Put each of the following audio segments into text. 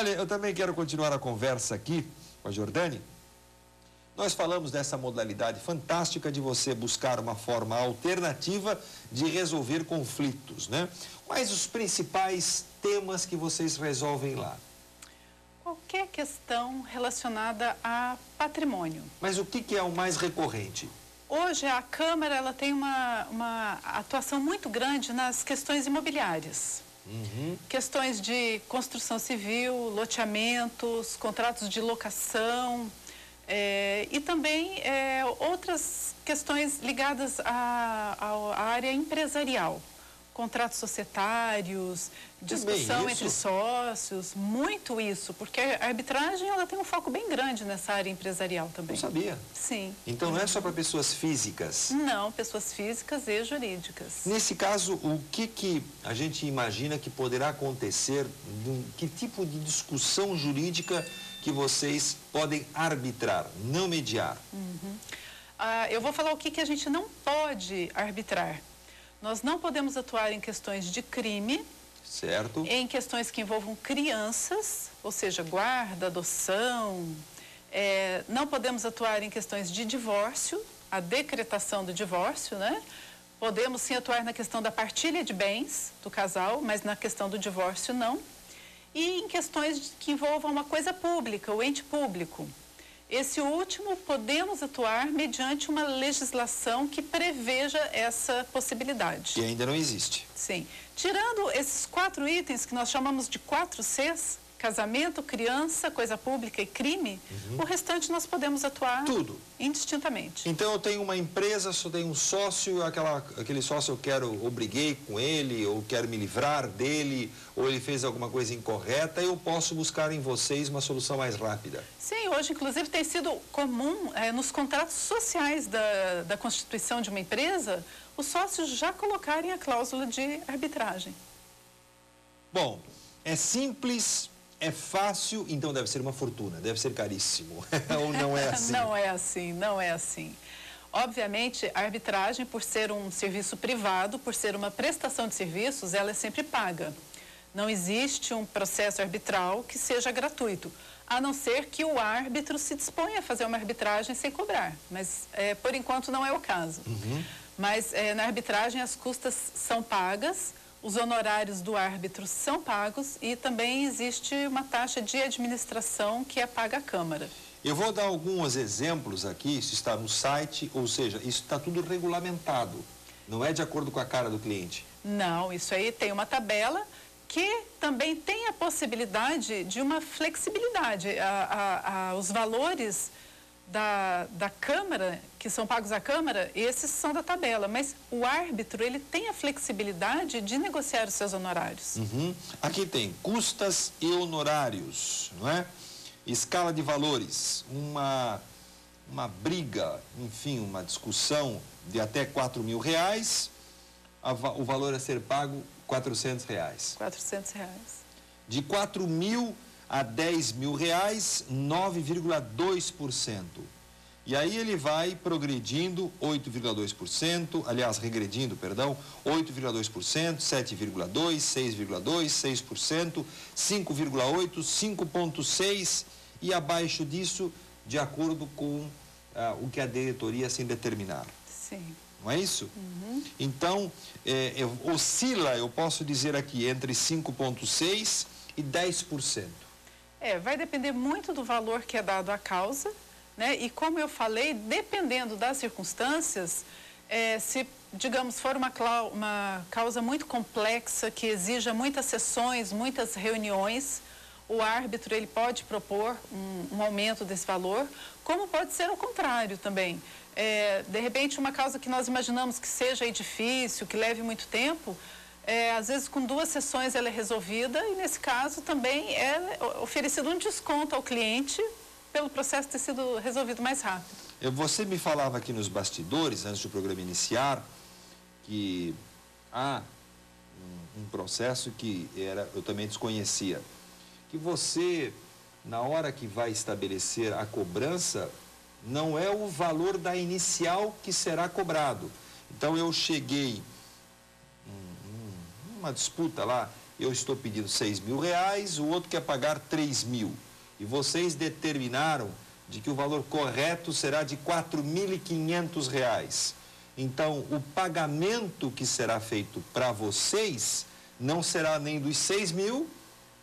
Olha, eu também quero continuar a conversa aqui com a Jordane. Nós falamos dessa modalidade fantástica de você buscar uma forma alternativa de resolver conflitos, né? Quais os principais temas que vocês resolvem lá? Qualquer questão relacionada a patrimônio. Mas o que é o mais recorrente? Hoje a Câmara ela tem uma atuação muito grande nas questões imobiliárias. Questões de construção civil, loteamentos, contratos de locação e também outras questões ligadas à área empresarial. Contratos societários, discussão entre sócios, muito isso, porque a arbitragem ela tem um foco bem grande nessa área empresarial também. Não sabia? Sim. Então não é só para pessoas físicas? Não, pessoas físicas e jurídicas. Nesse caso, o que a gente imagina que poderá acontecer? Que tipo de discussão jurídica que vocês podem arbitrar, não mediar? Eu vou falar o que a gente não pode arbitrar. Nós não podemos atuar em questões de crime, certo? Em questões que envolvam crianças, ou seja, guarda, adoção. Não podemos atuar em questões de divórcio, a decretação do divórcio, né? Podemos sim atuar na questão da partilha de bens do casal, mas na questão do divórcio não. E em questões que envolvam uma coisa pública, o ente público. Esse último, podemos atuar mediante uma legislação que preveja essa possibilidade. Que ainda não existe. Sim. Tirando esses 4 itens que nós chamamos de 4 Cs, casamento, criança, coisa pública e crime, o restante nós podemos atuar indistintamente. Então eu tenho uma empresa, só tenho um sócio, aquele sócio eu briguei com ele, ou quero me livrar dele, ou ele fez alguma coisa incorreta, eu posso buscar em vocês uma solução mais rápida. Sim, hoje inclusive tem sido comum nos contratos sociais da constituição de uma empresa, os sócios já colocarem a cláusula de arbitragem. Bom, é simples. É fácil, então deve ser uma fortuna, deve ser caríssimo. Ou não é assim? Não é assim, não é assim. Obviamente, a arbitragem, por ser um serviço privado, por ser uma prestação de serviços, ela é sempre paga. Não existe um processo arbitral que seja gratuito, a não ser que o árbitro se disponha a fazer uma arbitragem sem cobrar. Mas, por enquanto, não é o caso. Mas, na arbitragem, as custas são pagas, os honorários do árbitro são pagos e também existe uma taxa de administração que é paga à Câmara. Eu vou dar alguns exemplos aqui, isso está no site, ou seja, isso está tudo regulamentado, não é de acordo com a cara do cliente? Não, isso aí tem uma tabela que também tem a possibilidade de uma flexibilidade. Os valores da Câmara, que são pagos à Câmara, esses são da tabela, mas o árbitro, ele tem a flexibilidade de negociar os seus honorários. Aqui tem custas e honorários, não é? Escala de valores, uma briga, enfim, uma discussão de até R$4.000, o valor a ser pago R$400. R$400. De 4.000 a R$10.000, 9,2%. E aí ele vai progredindo 8,2%, aliás, regredindo, perdão, 8,2%, 7,2%, 6,2%, 6%, 5,8%, 5,6% e abaixo disso, de acordo com o que a diretoria assim determinar. Sim. Não é isso? Então, oscila, eu posso dizer aqui, entre 5,6% e 10%. Vai depender muito do valor que é dado à causa, né? E como eu falei, dependendo das circunstâncias, se, digamos, for uma causa muito complexa, que exija muitas sessões, muitas reuniões, o árbitro ele pode propor um aumento desse valor, como pode ser o contrário também. De repente, uma causa que nós imaginamos que seja difícil, que leve muito tempo, às vezes com 2 sessões ela é resolvida e nesse caso também é oferecido um desconto ao cliente pelo processo ter sido resolvido mais rápido. Você me falava aqui nos bastidores, antes do programa iniciar, que há um processo que eu também desconhecia, que você, na hora que vai estabelecer a cobrança, não é o valor da inicial que será cobrado. Então eu cheguei uma disputa lá eu estou pedindo R$6.000, o outro quer pagar 3.000. E vocês determinaram de que o valor correto será de R$4.500. Então, o pagamento que será feito para vocês não será nem dos 6.000,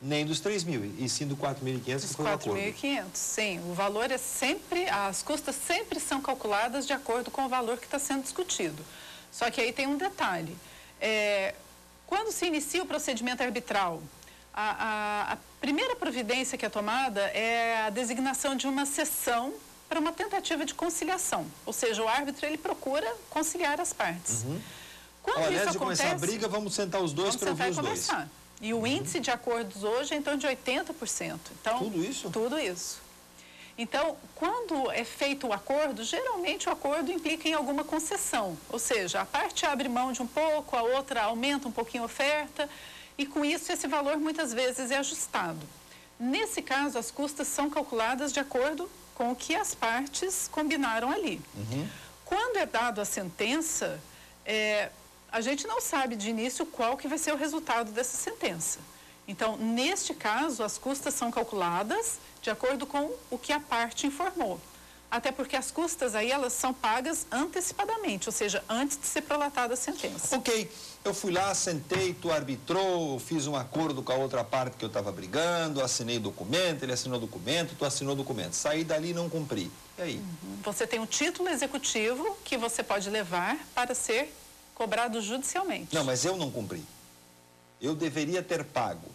nem dos 3.000, e sim do 4.500 que foi o acordo. 4.500, sim. O valor é sempre, as custas sempre são calculadas de acordo com o valor que está sendo discutido. Só que aí tem um detalhe. Quando se inicia o procedimento arbitral, a primeira providência que é tomada é a designação de uma sessão para uma tentativa de conciliação. Ou seja, o árbitro ele procura conciliar as partes. Quando Ao invés isso de acontece, começar a briga, vamos sentar os dois para ouvir os dois. E o índice de acordos hoje é em torno de 80%. Então, tudo isso? Tudo isso. Então, quando é feito o acordo, geralmente o acordo implica em alguma concessão. Ou seja, a parte abre mão de um pouco, a outra aumenta um pouquinho a oferta, e com isso esse valor muitas vezes é ajustado. Nesse caso, as custas são calculadas de acordo com o que as partes combinaram ali. Quando é dado a sentença, a gente não sabe de início qual que vai ser o resultado dessa sentença. Então, neste caso, as custas são calculadas de acordo com o que a parte informou. Até porque as custas aí, elas são pagas antecipadamente, ou seja, antes de ser prolatada a sentença. Ok, eu fui lá, sentei, tu arbitrou, fiz um acordo com a outra parte que eu estava brigando, assinei documento, ele assinou documento, tu assinou documento. Saí dali e não cumpri. E aí? Você tem um título executivo que você pode levar para ser cobrado judicialmente. Não, mas eu não cumpri. Eu deveria ter pago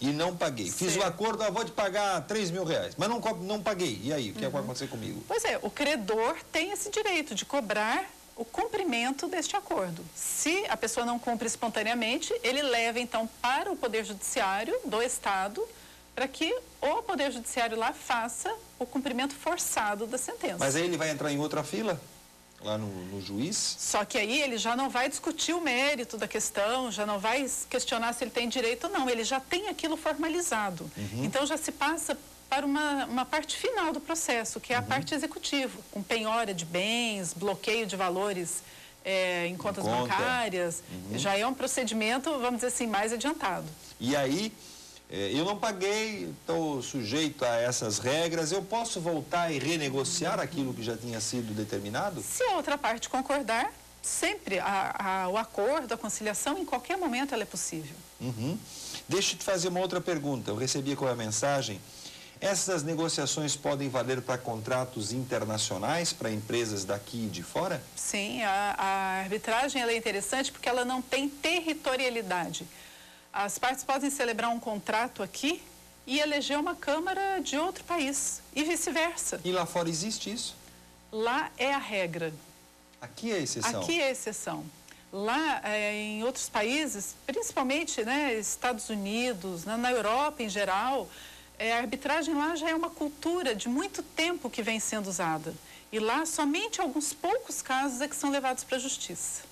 e não paguei. Fiz o acordo, vou te pagar R$3.000, mas não paguei. E aí, o que vai acontecer comigo? Pois é, o credor tem esse direito de cobrar o cumprimento deste acordo. Se a pessoa não cumpre espontaneamente, ele leva então para o Poder Judiciário do Estado para que o Poder Judiciário lá faça o cumprimento forçado da sentença. Mas aí ele vai entrar em outra fila? Lá no juiz? Só que aí ele já não vai discutir o mérito da questão, já não vai questionar se ele tem direito ou não, ele já tem aquilo formalizado. Então já se passa para uma parte final do processo, que é a parte executiva, com penhora de bens, bloqueio de valores em contas bancárias, já é um procedimento, vamos dizer assim, mais adiantado. E aí, eu não paguei, estou sujeito a essas regras, eu posso voltar e renegociar aquilo que já tinha sido determinado? Se a outra parte concordar, sempre o acordo, a conciliação, em qualquer momento ela é possível. Deixa eu te fazer uma outra pergunta, eu recebi com a mensagem, essas negociações podem valer para contratos internacionais, para empresas daqui e de fora? Sim, a arbitragem ela é interessante porque ela não tem territorialidade. As partes podem celebrar um contrato aqui e eleger uma Câmara de outro país, e vice-versa. E lá fora existe isso? Lá é a regra. Aqui é a exceção? Aqui é a exceção. Lá, em outros países, principalmente Estados Unidos, na Europa em geral, a arbitragem lá já é uma cultura de muito tempo que vem sendo usada. E lá, somente alguns poucos casos é que são levados para a justiça.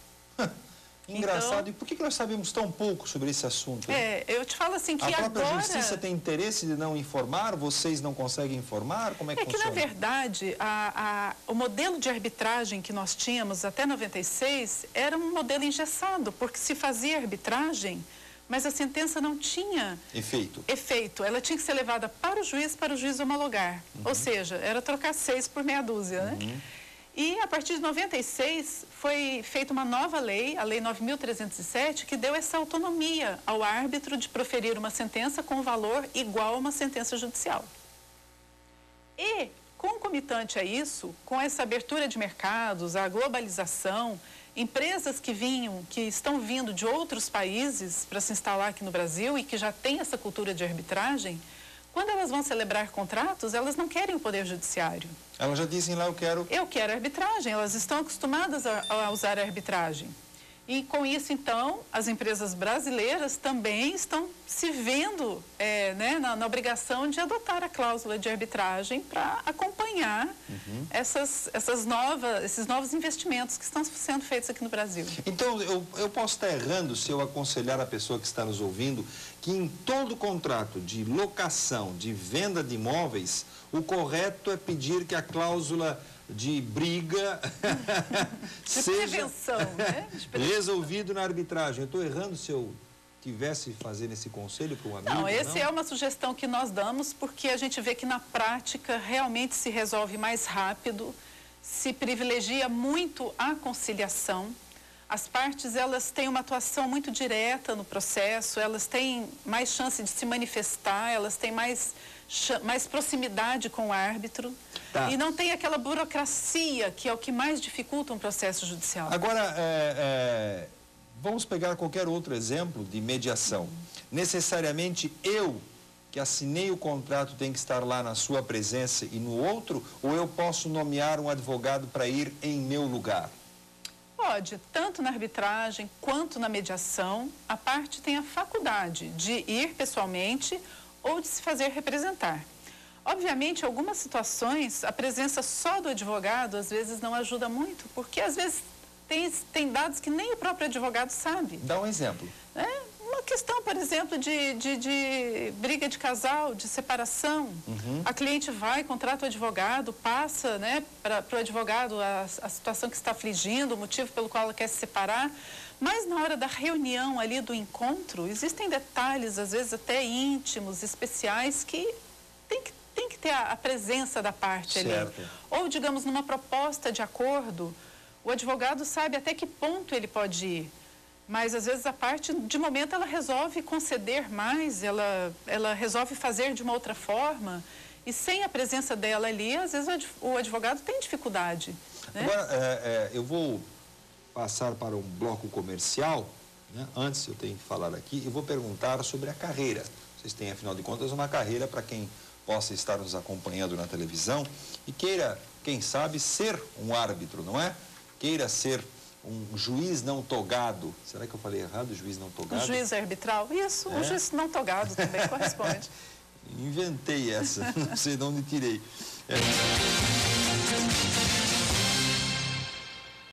Engraçado. Então, e por que nós sabemos tão pouco sobre esse assunto? Eu te falo assim que a própria agora... justiça tem interesse de não informar? Vocês não conseguem informar? Como é que funciona? Na verdade, o modelo de arbitragem que nós tínhamos até 96 era um modelo engessado, porque se fazia arbitragem, mas a sentença não tinha efeito. Ela tinha que ser levada para o juiz homologar. Ou seja, era trocar 6 por meia dúzia, né? E a partir de 96 foi feita uma nova lei, a Lei 9.307, que deu essa autonomia ao árbitro de proferir uma sentença com valor igual a uma sentença judicial. E, concomitante a isso, com essa abertura de mercados, a globalização, empresas que estão vindo de outros países para se instalar aqui no Brasil e que já têm essa cultura de arbitragem, quando elas vão celebrar contratos, elas não querem o Poder Judiciário. Elas já dizem lá, eu quero arbitragem, elas estão acostumadas a usar a arbitragem. E com isso, então, as empresas brasileiras também estão se vendo na obrigação de adotar a cláusula de arbitragem para acompanhar esses novos investimentos que estão sendo feitos aqui no Brasil. Então, eu posso estar errando se eu aconselhar a pessoa que está nos ouvindo que em todo contrato de locação, de venda de imóveis, o correto é pedir que a cláusula de briga seja prevenção, né? resolvido na arbitragem. Eu estou errando se eu tivesse fazendo esse conselho para um amigo? Não, essa é uma sugestão que nós damos porque a gente vê que na prática realmente se resolve mais rápido, se privilegia muito a conciliação. As partes, elas têm uma atuação muito direta no processo, elas têm mais chance de se manifestar, elas têm mais proximidade com o árbitro. Tá. E não tem aquela burocracia que é o que mais dificulta um processo judicial. Agora, vamos pegar qualquer outro exemplo de mediação. Necessariamente eu, que assinei o contrato, tenho que estar lá na sua presença e no outro, ou eu posso nomear um advogado para ir em meu lugar? Pode, tanto na arbitragem quanto na mediação, a parte tem a faculdade de ir pessoalmente ou de se fazer representar. Obviamente, em algumas situações, a presença só do advogado às vezes não ajuda muito, porque às vezes tem dados que nem o próprio advogado sabe. Dá um exemplo. Uma questão, por exemplo, de briga de casal, de separação. Uhum. A cliente vai, contrata o advogado, passa, né, para o advogado a situação que está afligindo, o motivo pelo qual ela quer se separar. Mas na hora da reunião ali, do encontro, existem detalhes, às vezes até íntimos, especiais, que tem que ter a presença da parte ali. Ou, digamos, numa proposta de acordo, o advogado sabe até que ponto ele pode ir. Mas, às vezes, a parte, de momento, ela resolve conceder mais, ela resolve fazer de uma outra forma. E sem a presença dela ali, às vezes, o advogado tem dificuldade. Né? Agora, eu vou passar para um bloco comercial, né? Antes eu tenho que falar aqui, eu vou perguntar sobre a carreira. Vocês têm, afinal de contas, uma carreira para quem possa estar nos acompanhando na televisão e queira, quem sabe, ser um árbitro, não é? Queira ser um juiz não togado. Será que eu falei errado, juiz não togado? Um juiz arbitral? Isso, um juiz não togado também corresponde. Inventei essa, não sei de onde tirei.